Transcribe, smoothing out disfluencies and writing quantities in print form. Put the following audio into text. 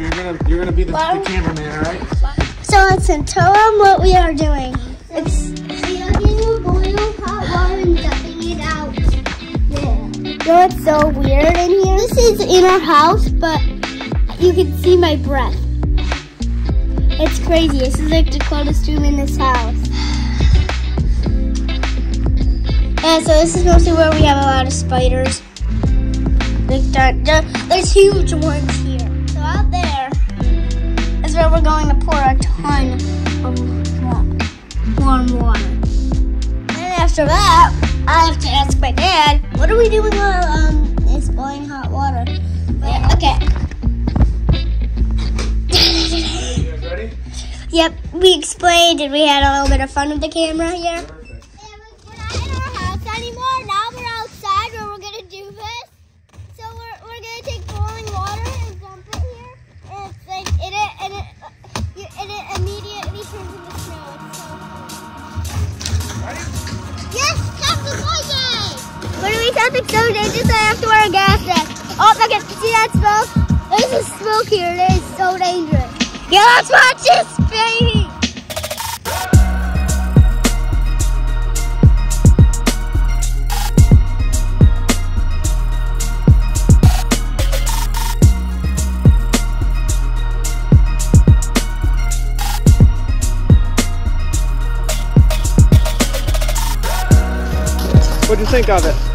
you're gonna be the cameraman, all right? So let's tell them what we are doing. We are getting boiling hot water and dumping it out. Yeah. You know what's so weird in here? This is in our house, but you can see my breath. It's crazy. This is like the closest room in this house. And so this is mostly where we have a lot of spiders. There's huge ones here. So out there is where we're going to pour a ton of warm water. And after that, I have to ask my dad, what are we doing while it's boiling hot water? Wait, okay. You guys ready? Yep, we explained and we had a little bit of fun with the camera here. Something so dangerous I have to wear a gas mask. Oh, look at, see that smoke? There's a smoke here. It is so dangerous. Yeah, let's watch this, baby. What'd you think of it?